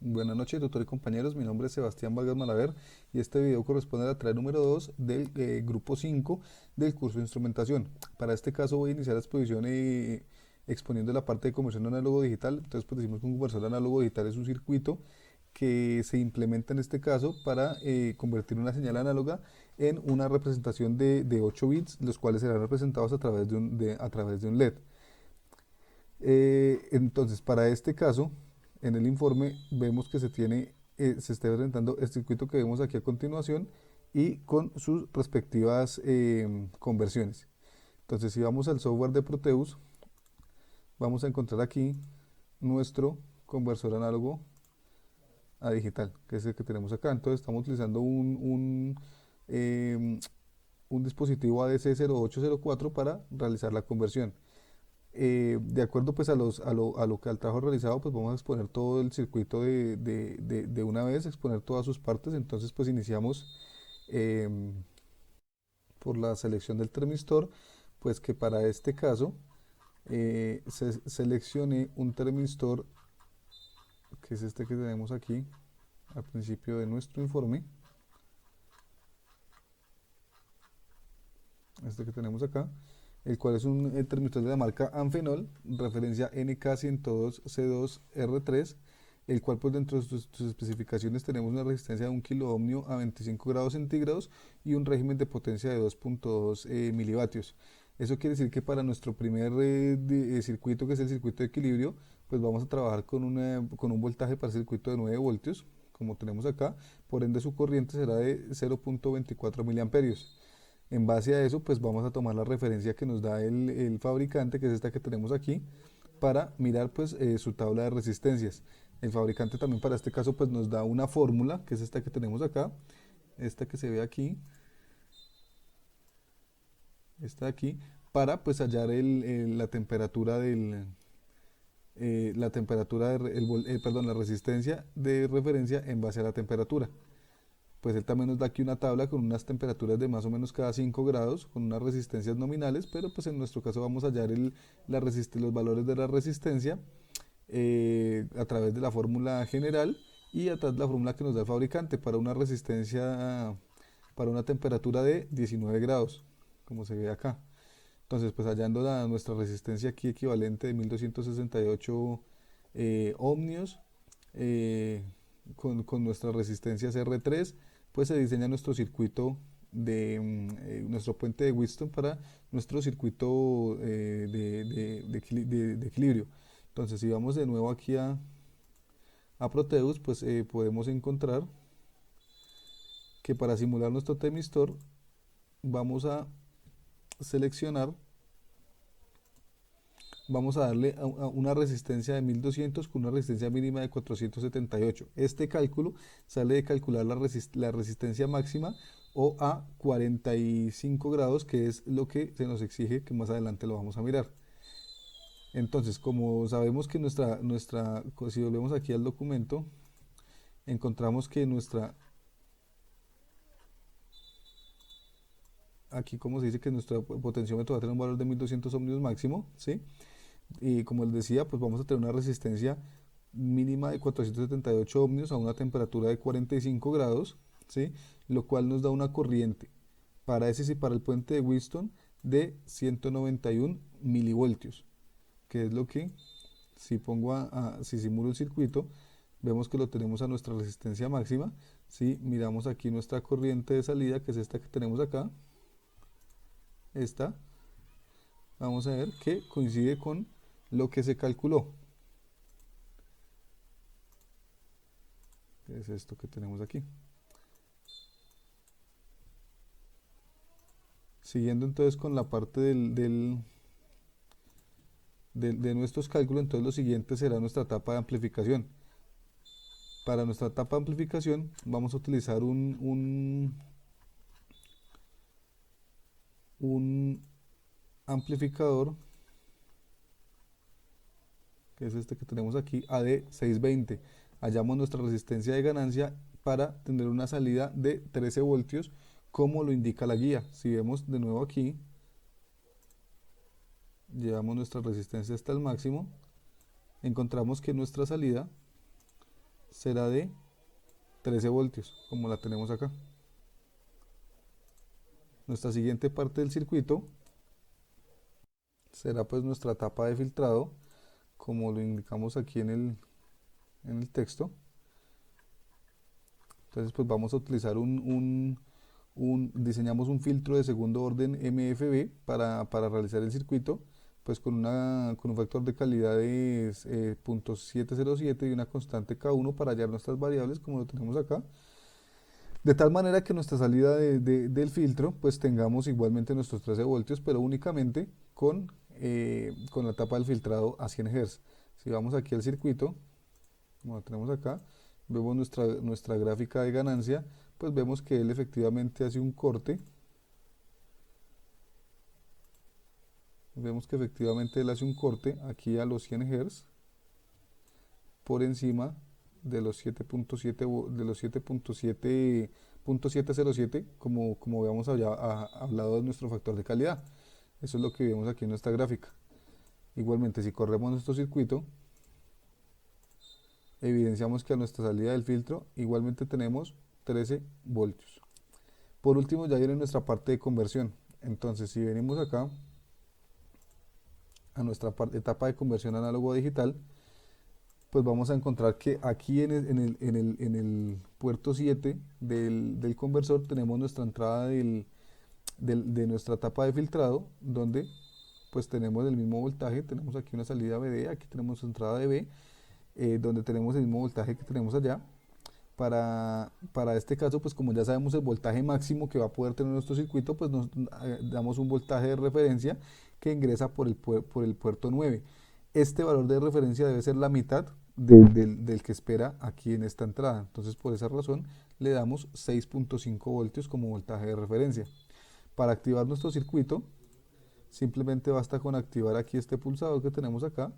Buenas noches, doctor y compañeros. Mi nombre es Sebastián Vargas Malaver y este video corresponde a la tarea número 2 del grupo 5 del curso de instrumentación. Para este caso voy a iniciar la exposición exponiendo la parte de conversión análogo digital. Entonces, pues decimos que un conversor análogo digital es un circuito que se implementa en este caso para convertir una señal análoga en una representación de 8 bits, los cuales serán representados a través a través de un LED. Entonces, para este caso, en el informe vemos que se está presentando el circuito que vemos aquí a continuación y con sus respectivas conversiones. Entonces, si vamos al software de Proteus, vamos a encontrar aquí nuestro conversor análogo a digital, que es el que tenemos acá. Entonces, estamos utilizando em, un dispositivo ADC0804 para realizar la conversión. De acuerdo pues a lo que al trabajo realizado, pues vamos a exponer todo el circuito de una vez, exponer todas sus partes. Entonces pues iniciamos por la selección del termistor, pues que para este caso seleccione un termistor que es este que tenemos aquí al principio de nuestro informe, este que tenemos acá, el cual es un termistor de la marca Amphenol, referencia NK102C2R3, el cual pues dentro de sus especificaciones tenemos una resistencia de 1 kilo ohmio a 25 grados centígrados y un régimen de potencia de 2.2 milivatios. Eso quiere decir que para nuestro primer circuito, que es el circuito de equilibrio, pues vamos a trabajar con un voltaje para el circuito de 9 voltios, como tenemos acá, por ende su corriente será de 0.24 miliamperios. En base a eso, pues vamos a tomar la referencia que nos da el fabricante, que es esta que tenemos aquí, para mirar pues su tabla de resistencias. El fabricante también para este caso pues nos da una fórmula, que es esta que tenemos acá, esta que se ve aquí, esta de aquí, para pues hallar la temperatura la temperatura perdón, la resistencia de referencia en base a la temperatura. Pues él también nos da aquí una tabla con unas temperaturas de más o menos cada 5 grados, con unas resistencias nominales, pero pues en nuestro caso vamos a hallar los valores de la resistencia a través de la fórmula general y a través de la fórmula que nos da el fabricante para una resistencia, para una temperatura de 19 grados, como se ve acá. Entonces, pues hallando nuestra resistencia aquí equivalente de 1268 ohmios, eh, con nuestras resistencias R3, pues se diseña nuestro circuito nuestro puente de Wheatstone para nuestro circuito de equilibrio. Entonces, si vamos de nuevo aquí a Proteus, pues podemos encontrar que para simular nuestro temistor vamos a seleccionar, vamos a darle a una resistencia de 1200 con una resistencia mínima de 478. Este cálculo sale de calcular la resistencia máxima o a 45 grados, que es lo que se nos exige, que más adelante lo vamos a mirar. Entonces, como sabemos que si volvemos aquí al documento, encontramos que aquí como se dice que nuestro potenciómetro va a tener un valor de 1200 ohmios máximo, ¿sí? Y como les decía, pues vamos a tener una resistencia mínima de 478 ohmios a una temperatura de 45 grados, ¿sí? Lo cual nos da una corriente para ese sí, para el puente de Wheatstone de 191 milivoltios, que es lo que si si simulo el circuito, vemos que lo tenemos a nuestra resistencia máxima. Si miramos aquí nuestra corriente de salida, que es esta que tenemos acá, esta, vamos a ver que coincide con lo que se calculó, que es esto que tenemos aquí. Siguiendo entonces con la parte de nuestros cálculos, entonces lo siguiente será nuestra etapa de amplificación. Para nuestra etapa de amplificación vamos a utilizar un amplificador, que es este que tenemos aquí, AD620. Hallamos nuestra resistencia de ganancia para tener una salida de 13 voltios, como lo indica la guía. Si vemos de nuevo aquí, llevamos nuestra resistencia hasta el máximo, encontramos que nuestra salida será de 13 voltios, como la tenemos acá. Nuestra siguiente parte del circuito será pues nuestra tapa de filtrado, como lo indicamos aquí en el texto. Entonces pues vamos a utilizar diseñamos un filtro de segundo orden MFB para realizar el circuito, pues con un factor de calidad de 0.707 y una constante K1 para hallar nuestras variables, como lo tenemos acá. De tal manera que nuestra salida del filtro, pues tengamos igualmente nuestros 13 voltios, pero únicamente con la tapa del filtrado a 100 Hz. Si vamos aquí al circuito, como lo tenemos acá, vemos nuestra gráfica de ganancia, pues vemos que él efectivamente hace un corte. Vemos que efectivamente él hace un corte aquí a los 100 Hz por encima de los 7.7 de los 7.707, como habíamos hablado de nuestro factor de calidad. Eso es lo que vemos aquí en nuestra gráfica. Igualmente, si corremos nuestro circuito, evidenciamos que a nuestra salida del filtro igualmente tenemos 13 voltios. Por último, ya viene nuestra parte de conversión. Entonces, si venimos acá a nuestra etapa de conversión análogo a digital, pues vamos a encontrar que aquí en el puerto 7 del conversor tenemos nuestra entrada de nuestra tapa de filtrado, donde pues tenemos el mismo voltaje. Tenemos aquí una salida BD, aquí tenemos entrada de B, donde tenemos el mismo voltaje que tenemos allá. Para este caso, pues como ya sabemos el voltaje máximo que va a poder tener nuestro circuito, pues nos damos un voltaje de referencia que ingresa por el puerto 9. Este valor de referencia debe ser la mitad del que espera aquí en esta entrada. Entonces, por esa razón, le damos 6.5 voltios como voltaje de referencia. Para activar nuestro circuito, simplemente basta con activar aquí este pulsador que tenemos acá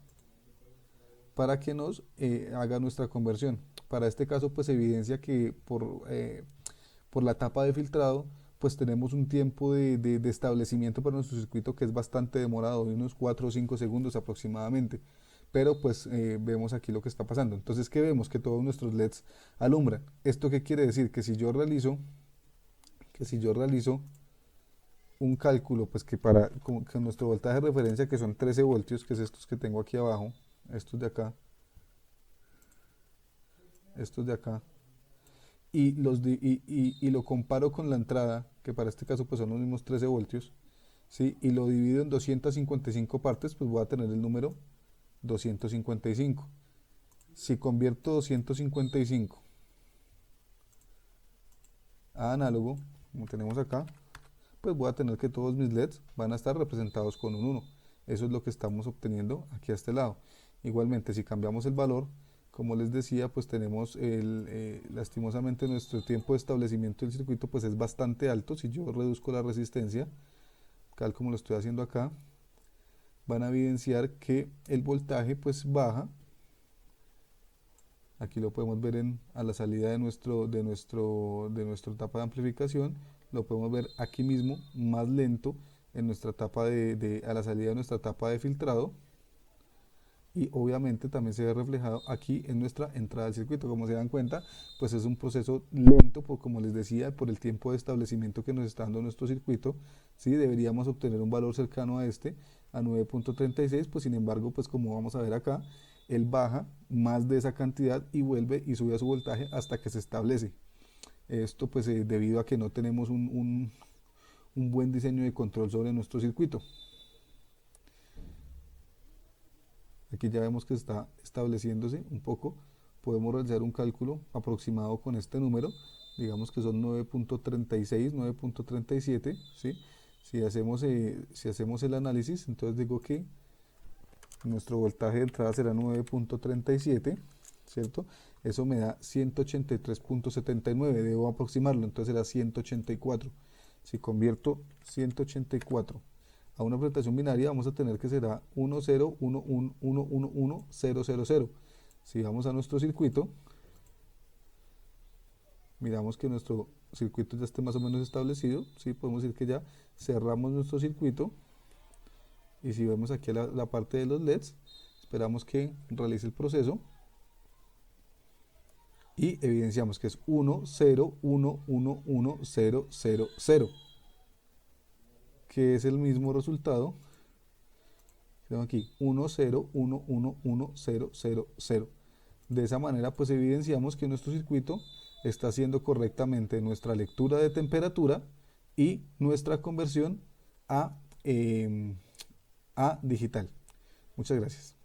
para que nos haga nuestra conversión. Para este caso, pues evidencia que por la tapa de filtrado, pues tenemos un tiempo de establecimiento para nuestro circuito que es bastante demorado, de unos 4 o 5 segundos aproximadamente. Pero pues vemos aquí lo que está pasando. Entonces, ¿qué vemos? Que todos nuestros LEDs alumbran. ¿Esto qué quiere decir? Que si yo realizo un cálculo, pues que con nuestro voltaje de referencia, que son 13 voltios, que es estos que tengo aquí abajo, estos de acá, estos de acá, y lo comparo con la entrada, que para este caso pues son los mismos 13 voltios, ¿sí? Y lo divido en 255 partes, pues voy a tener el número 255. Si convierto 255 a análogo, como tenemos acá, pues voy a tener que todos mis LEDs van a estar representados con un 1. Eso es lo que estamos obteniendo aquí a este lado. Igualmente, si cambiamos el valor, como les decía, pues tenemos lastimosamente nuestro tiempo de establecimiento del circuito pues es bastante alto. Si yo reduzco la resistencia, tal como lo estoy haciendo acá, van a evidenciar que el voltaje pues baja. Aquí lo podemos ver a la salida de nuestra etapa de amplificación. Lo podemos ver aquí mismo, más lento, en nuestra etapa a la salida de nuestra etapa de filtrado. Y obviamente también se ve reflejado aquí en nuestra entrada al circuito. Como se dan cuenta, pues es un proceso lento, como les decía, por el tiempo de establecimiento que nos está dando nuestro circuito. ¿Sí? Deberíamos obtener un valor cercano a 9.36, pues sin embargo, pues como vamos a ver acá, él baja más de esa cantidad y vuelve y sube a su voltaje hasta que se establece. Esto pues debido a que no tenemos un buen diseño de control sobre nuestro circuito. Aquí ya vemos que está estableciéndose un poco. Podemos realizar un cálculo aproximado con este número. Digamos que son 9.36, 9.37, ¿sí? Si hacemos el análisis, entonces digo que nuestro voltaje de entrada será 9.37, ¿cierto? Eso me da 183.79, debo aproximarlo, entonces será 184. Si convierto 184 a una presentación binaria, vamos a tener que será 1011111000. Si vamos a nuestro circuito, miramos que nuestro circuito ya esté más o menos establecido, ¿sí? Podemos decir que ya cerramos nuestro circuito. Y si vemos aquí la parte de los LEDs, esperamos que realice el proceso. y evidenciamos que es 1, 0, 1, 1, 1, 0, 0, 0, que es el mismo resultado. Tengo aquí 1, 0, 1, 1, 1, 0, 0, 0. De esa manera pues evidenciamos que nuestro circuito está haciendo correctamente nuestra lectura de temperatura y nuestra conversión a digital. Muchas gracias.